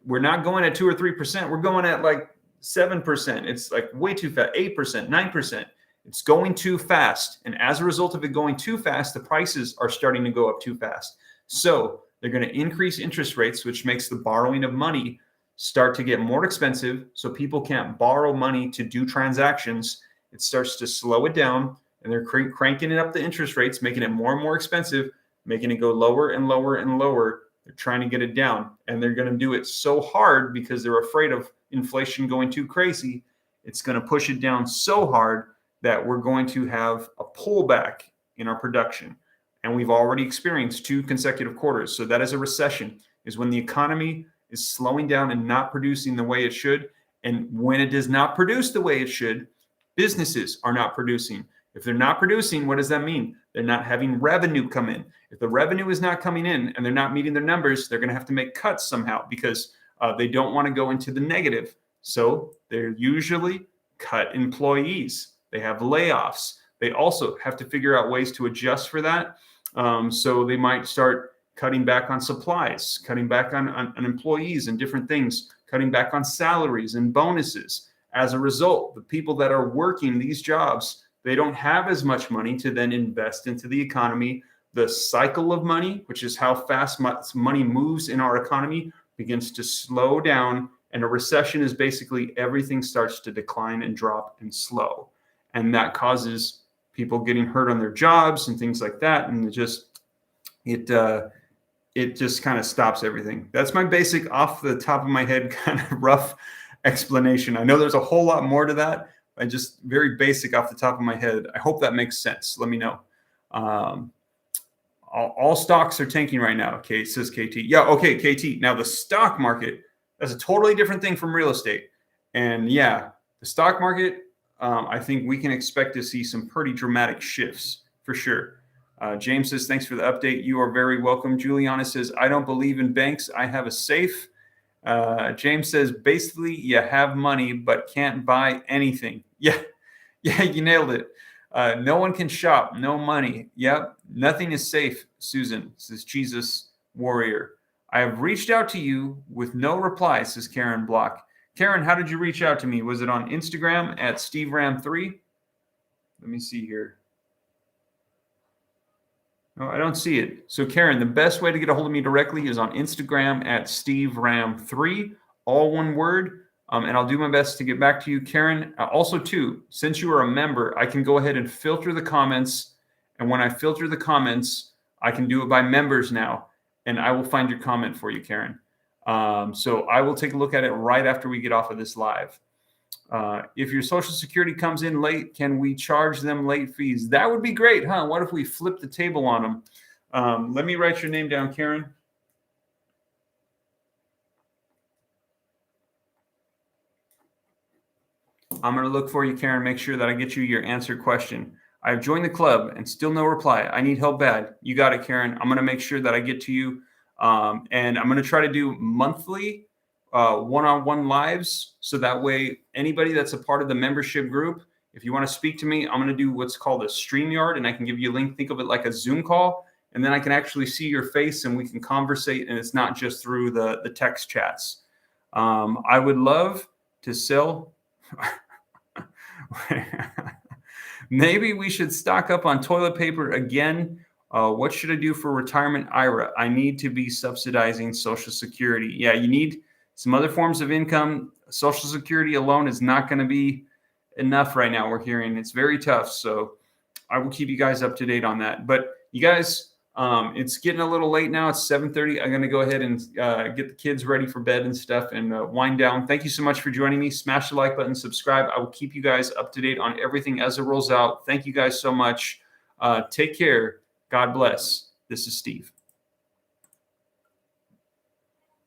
we're not going at 2 or 3%. We're going at like 7%. It's like way too fast. 8%, 9%. It's going too fast. And as a result of it going too fast, the prices are starting to go up too fast. So they're going to increase interest rates, which makes the borrowing of money start to get more expensive. So people can't borrow money to do transactions. It starts to slow it down, and they're cranking it up the interest rates, making it more and more expensive, making it go lower and lower and lower. They're trying to get it down, and they're going to do it so hard because they're afraid of inflation going too crazy. It's going to push it down so hard that we're going to have a pullback in our production. And we've already experienced 2 consecutive quarters. So that is a recession, is when the economy is slowing down and not producing the way it should. And when it does not produce the way it should, businesses are not producing. If they're not producing, what does that mean? They're not having revenue come in. If the revenue is not coming in and they're not meeting their numbers, they're going to have to make cuts somehow because they don't want to go into the negative. So they're usually cut employees. They have layoffs. They also have to figure out ways to adjust for that. So they might start cutting back on supplies, cutting back on employees and different things, cutting back on salaries and bonuses. As a result, the people that are working these jobs, they don't have as much money to then invest into the economy. The cycle of money, which is how fast money moves in our economy, begins to slow down. And a recession is basically everything starts to decline and drop and slow. And that causes people getting hurt on their jobs and things like that. And it just kind of stops everything. That's my basic off the top of my head kind of rough explanation. I know there's a whole lot more to that. I just very basic off the top of my head. I hope that makes sense. Let me know. All stocks are tanking right now. Okay, says KT. Yeah, okay, KT. Now the stock market, that's a totally different thing from real estate. And yeah, the stock market, I think we can expect to see some pretty dramatic shifts for sure. James says, thanks for the update. You are very welcome. Juliana says, I don't believe in banks. I have a safe. James says, basically, you have money, but can't buy anything. Yeah, you nailed it. No one can shop, no money. Yep, nothing is safe, Susan, says Jesus Warrior. I have reached out to you with no reply, says Karen Block. Karen, how did you reach out to me? Was it on Instagram at SteveRam3? Let me see here. No, I don't see it. So Karen, the best way to get a hold of me directly is on Instagram at SteveRam3, all one word. And I'll do my best to get back to you, Karen. Also, too, since you are a member, I can go ahead and filter the comments. And when I filter the comments, I can do it by members now. And I will find your comment for you, Karen. So I will take a look at it right after we get off of this live. If your Social Security comes in late, can we charge them late fees? That would be great, huh? What if we flip the table on them? Let me write your name down, Karen. I'm going to look for you, Karen, make sure that I get you your answered question. I've joined the club and still no reply. I need help bad. You got it, Karen. I'm going to make sure that I get to you. And I'm going to try to do monthly one-on-one lives. So that way, anybody that's a part of the membership group, if you want to speak to me, I'm going to do what's called a StreamYard, and I can give you a link. Think of it like a Zoom call. And then I can actually see your face and we can conversate. And it's not just through the text chats. I would love to sell. Maybe we should stock up on toilet paper again. What should I do for retirement IRA? I need to be subsidizing Social Security. Yeah, you need some other forms of income. Social Security alone is not going to be enough right now. We're hearing it's very tough. So I will keep you guys up to date on that. But you guys, it's getting a little late now. It's 7:30. I'm going to go ahead and get the kids ready for bed and stuff and wind down. Thank you so much for joining me. Smash the like button, subscribe. I will keep you guys up to date on everything as it rolls out. Thank you guys so much. Take care. God bless. This is Steve.